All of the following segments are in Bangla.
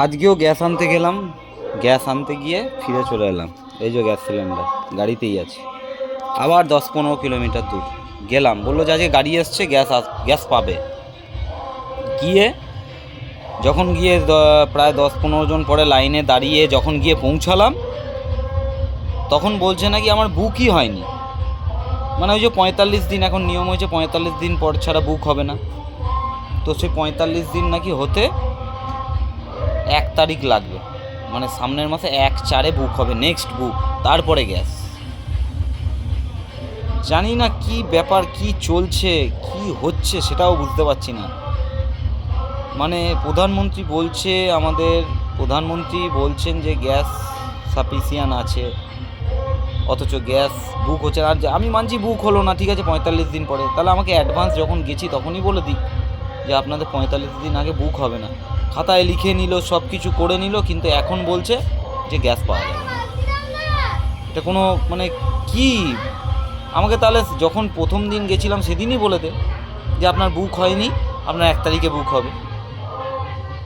আজকেও গ্যাস আনতে গেলাম, গ্যাস আনতে গিয়ে ফিরে চলে এলাম। এই যে গ্যাস সিলিন্ডার গাড়িতেই আছে। আবার 10-15 কিলোমিটার দূর গেলাম, বললো যে আজকে গাড়ি এসছে, গ্যাস পাবে। গিয়ে যখন গিয়ে প্রায় 10-15 জন পরে লাইনে দাঁড়িয়ে যখন গিয়ে পৌঁছালাম, তখন বলছে নাকি আমার বুকই হয়নি। মানে ওই যে 45 দিন এখন নিয়ম হয়েছে, 45 দিন পর ছাড়া বুক হবে না। তো সে 45 দিন নাকি হতে 1 তারিখ লাগবে, মানে সামনের মাসে 1/4 বুক হবে, নেক্সট বুক, তারপরে গ্যাস। জানি না কি ব্যাপার, কি চলছে, কি হচ্ছে সেটাও বুঝতে পারছি না। মানে প্রধানমন্ত্রী বলছেন যে গ্যাস সাফিসিয়েন্ট আছে, অথচ গ্যাস বুক হচ্ছে না। আর আমি মানছি বুক হলো না, ঠিক আছে 45 দিন পরে, তাহলে আমাকে অ্যাডভান্স যখন গেছি তখনই বলে দিই যে আপনাদের 45 দিন আগে বুক হবে না। খাতায় লিখে নিল, সব কিছু করে নিল, কিন্তু এখন বলছে যে গ্যাস পাওয়া যাবে না। এটা কোনো মানে কি? আমাকে তাহলে যখন প্রথম দিন গেছিলাম সেদিনই বলে দে যে আপনার বুক হয়নি, আপনার 1 তারিখে বুক হবে।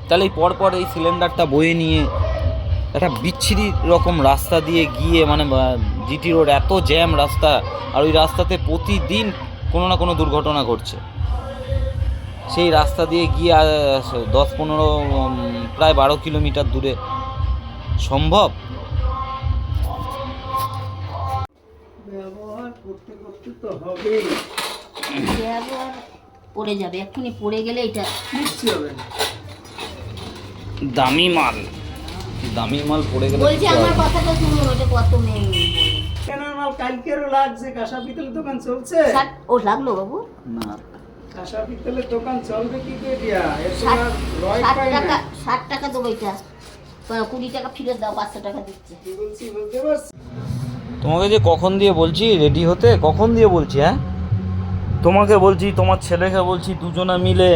তাহলে এই পরপর এই সিলিন্ডারটা বয়ে নিয়ে একটা বিচ্ছিরি রকম রাস্তা দিয়ে গিয়ে, মানে জিটি রোড, এত জ্যাম রাস্তা, আর ওই রাস্তাতে প্রতিদিন কোনো না কোনো দুর্ঘটনা ঘটছে। সেই রাস্তা দিয়ে গিয়ে 10-15 প্রায় 12 কিলোমিটার দূরে সম্ভব? ব্যবহার করতে করতে তো হবেই, ব্যবহার পড়ে যাবে, এক্ষুনি পড়ে গেলে এটা কিচ্ছু হবে না। দামি মাল পড়ে গেলে বলছি আমার কথাটা শুনুন, ওটা কত নেই কেনার মাল কালকেরও লাগছে। কাঁসা পিতলের দোকান চলছে? ও লাগলো বাবু না। কাঁসা পিতলের দোকান চলবে কি করে দিয়া? এর তো 60 আর রয় পাই না। 60 টাকা দেবো, এটা 20 টাকা ফিরে দাও, 500 টাকা দিচ্ছে। কি বলছি বুঝতে পারছি? তোমাকে যে কখন দিয়ে বলছি রেডি হতে, কখন দিয়ে বলছি? হ্যাঁ, তোমাকে বলছি, তোমার ছেলেকে বলছি, দুজনে মিলে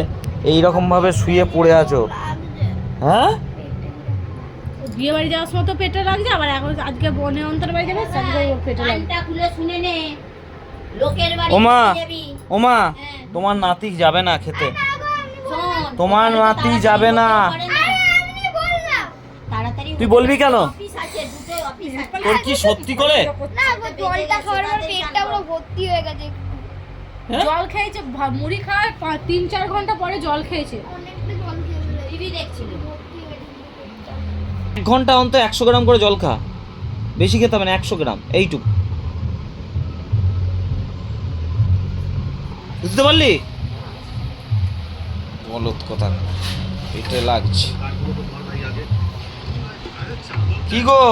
এইরকমভাবে শুয়ে পড়ে আছো। হ্যাঁ, বিয়ে বাড়ি যাওয়ার সময় তো পেটে লাগছে, আবার এখন আজকে বনে অন্তর বাড়ি যাবে, আজকে পেটে লাগছে। কানটা খুলে শুনে নে, লোকের বাড়ি ওমা যাবি। ওমা, তোমার নাতি যাবে না খেতে, শোন, তোমার নাতি যাবে না। তাড়াতাড়ি তুই বলবি কেন? অফিস আছে, দুটোই অফিস আছে। তোর কি সত্যি করে? না গো, জলটা খাওয়ার পর পেটটা পুরো ভর্তি হয়ে গেছে। হ্যাঁ? জল খেয়েছে, মুড়ি খাওয়ার 3-4 ঘন্টা পরে জল খেয়েছে। অনেকটা জল খেয়ে ফেলেছে। টিভি দেখছিল। ভর্তি হয়ে গেছে পেটটা। 1 ঘন্টা অন্তর 100 গ্রাম করে জল খা, বেশি খেতে হবে না, 100 গ্রাম এইটুকু, বুঝতে পারলি? বলত কথা, পেটে লাগছে। কি গো,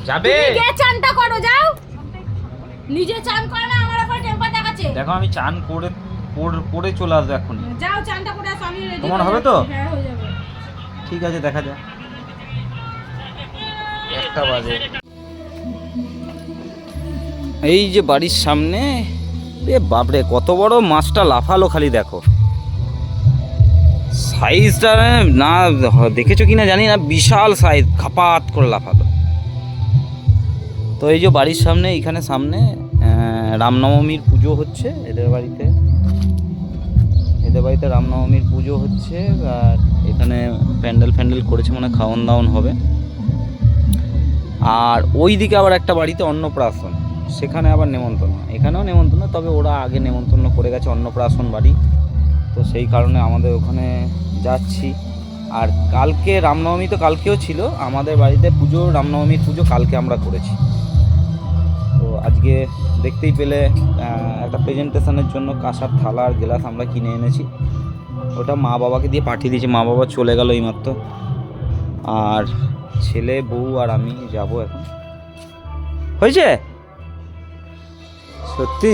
যাবে? তুমি গিয়ে চানটা করো, যাও। নিজে চান করো না, আমার উপর টেম্পার দেখাচ্ছে। দেখো আমি চান করে চলে আসবো এখন। যাও চানটা করে আসো, আমি রেডি। তোমার হবে তো? হ্যাঁ, হয়ে যাবে। ঠিক আছে, দেখা যাক। 1টা বাজে। এই যে বাড়ির সামনে, এ বাপরে কত বড় মাছটা লাফালো, খালি দেখো সাইজটা, না দেখেছো কিনা জানি না, বিশাল সাইজ, খাপাত করে লাফালো। তো এই যে বাড়ির সামনে, এখানে সামনে রামনবমীর পুজো হচ্ছে এদের বাড়িতে রামনবমীর পুজো হচ্ছে, আর এখানে প্যান্ডেল করেছে, মানে খাওয়ান দাওয়ান হবে। আর ওই দিকে আবার একটা বাড়িতে অন্নপ্রাশন, সেখানে আবার নেমন্তন্ন, এখানেও নেমন্তন্ন, তবে ওরা আগে নেমন্তন্ন করে গেছে, অন্নপ্রাশন বাড়ি। তো সেই কারণে আমাদের ওখানে যাচ্ছি। আর কালকে রামনবমী, তো কালকেও ছিল আমাদের বাড়িতে পুজো, রামনবমীর পুজো কালকে আমরা করেছি। তো আজকে দেখতেই পেলে একটা প্রেজেন্টেশনের জন্য কাঁসার থালা আর গ্লাস আমরা কিনে এনেছি, ওটা মা বাবাকে দিয়ে পাঠিয়ে দিয়েছি, মা বাবা চলে গেল এইমাত্র। আর ছেলে, বউ আর আমি যাব এখন। হয়েছে সত্যি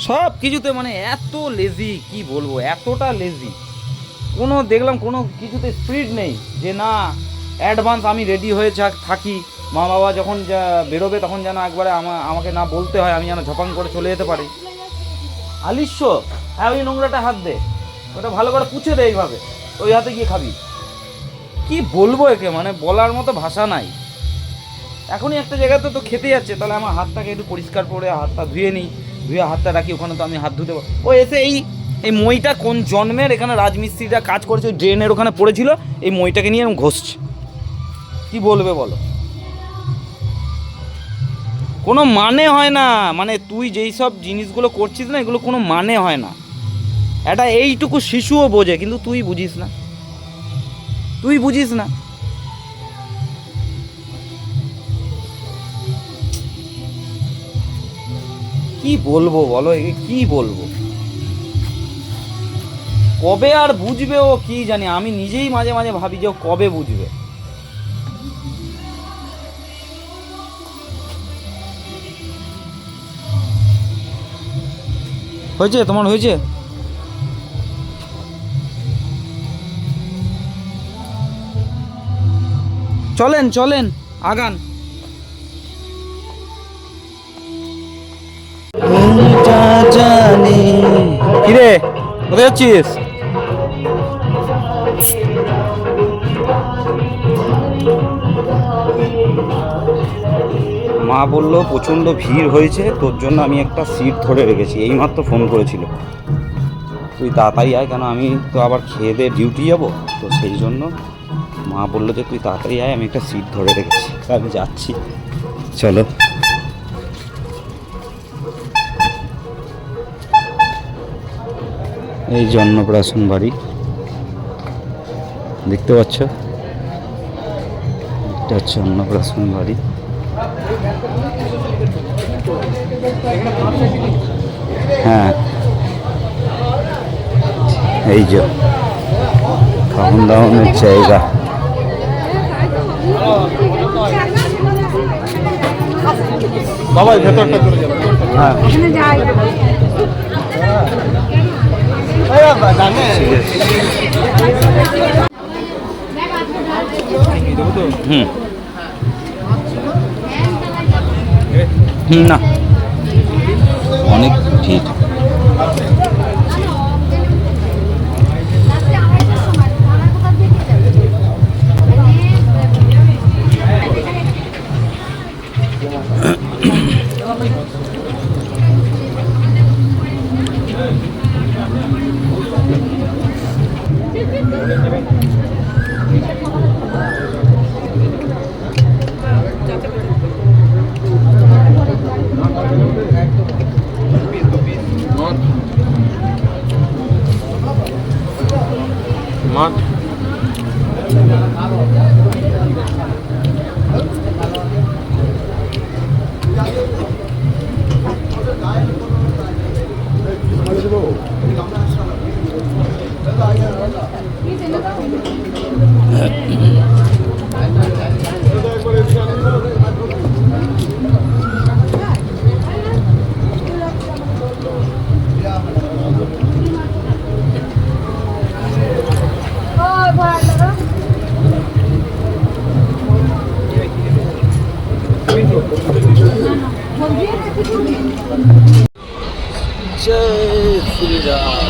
সব কিছুতে, মানে এত লেজি, কি বলবো, এতটা লেজি, দেখলাম কোনো কিছুতে স্পিড নেই, যে না অ্যাডভান্স আমি রেডি হয়ে থাকি, মা বাবা যখন বেরোবে তখন যেন একবারে আমাকে না বলতে হয়, আমি যেন ঝপাং করে চলে যেতে পারি। আলিস্য, হ্যাঁ ওই নোংরাটা হাত দে, ওটা ভালো করে পুছে দে, এইভাবে ওই হাতে গিয়ে খাবি। কি বলবো একে, মানে বলার মতো ভাষা নাই। এখনই একটা জায়গাতে তো খেতে যাচ্ছে, তাহলে আমার হাতটাকে একটু পরিষ্কার করে হাতটা ধুয়ে নিই, ধুয়ে হাতটা রাখি, ওখানে তো আমি হাত ধুতে পারবো। ও এসে এই এই মইটা কোন জন্মের এখানে রাজমিস্ত্রিরা কাজ করেছে, ওই ড্রেনের ওখানে পড়েছিল, এই মইটাকে নিয়ে এরকম ঘষছে। কি বলবে বলো? কোনো মানে হয় না, মানে তুই যেই সব জিনিসগুলো করছিস না, এগুলো কোনো মানে হয় না। এটা এইটুকু শিশুও বোঝে, কিন্তু তুই বুঝিস না, তুই বুঝিস না। কি বলবো বলো, একে কি বলবো? কবে আর বুঝবে ও কি জানি, আমি নিজেই মাঝে মাঝে ভাবি যে ও কবে বুঝবে। হয়েছে তোমার, হয়েছে? চলেন চলেন আগান। কিরে কোথায় যাচ্ছিস? মা বললো প্রচণ্ড ভিড় হয়েছে, তোর জন্য আমি একটা সিট ধরে রেখেছি। এইমাত্র ফোন করেছিল, তুই তাড়াতাড়ি আয়, কেন আমি তো আবার খেয়ে দিয়ে ডিউটি যাবো, তো সেই জন্য মা বললো যে তুই তাড়াতাড়ি আয়, আমি একটা সিট ধরে রেখেছি, আমি যাচ্ছি। চলো। এই যে অন্নপ্রাশন বাড়ি দেখতে পাচ্ছ, এটা হচ্ছে অন্নপ্রাশন বাড়ি। হ্যাঁ, এই যে খাওয়ান দাওয়ানোর জায়গা। বাবা ভেতরটা চলে যাবে। হ্যাঁ না, অনেক ভিড়। जय श्री राम।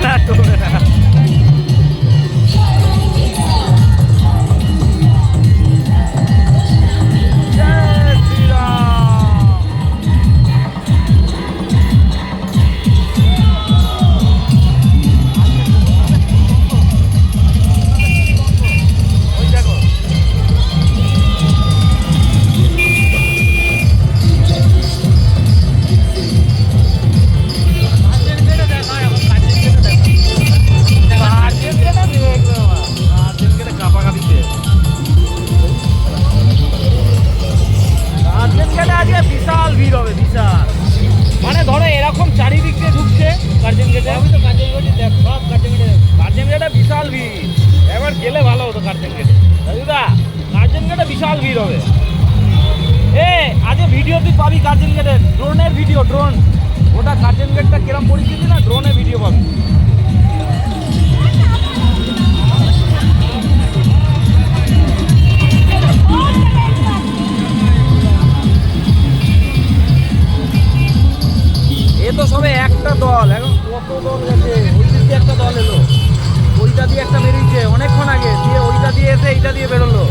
না ঢুকবে না। জয় শ্রীরাম। ওই দেখো বিশাল ভিড় হবে, বিশাল। মানে ধরো এরকম চারিদিক দিয়ে ঢুকছে গার্জেন গেটে, আমি তো গার্জেন গেটে দেখ, সব গার্জেন গেটে বিশাল ভিড়। এবার গেলে ভালো হতো গার্জেন গেটে, দাদা গার্জেন গেটে বিশাল ভিড় হবে। এ আজকে ভিডিও তুই পাবি গার্জেন গেটের, ড্রোনের ভিডিও, ড্রোন। ওটা গার্জেন গেটটা কিরম পরিস্থিতি না, ড্রোনে ভিডিও পাবি। এ তো সবে একটা দল, এখন কত দল গেছে। ওই দিক দিয়ে একটা দল এলো, ওইটা দিয়ে একটা বেরিয়েছে অনেকক্ষণ আগে, দিয়ে ওইটা দিয়ে এসে এইটা দিয়ে বেরোলো।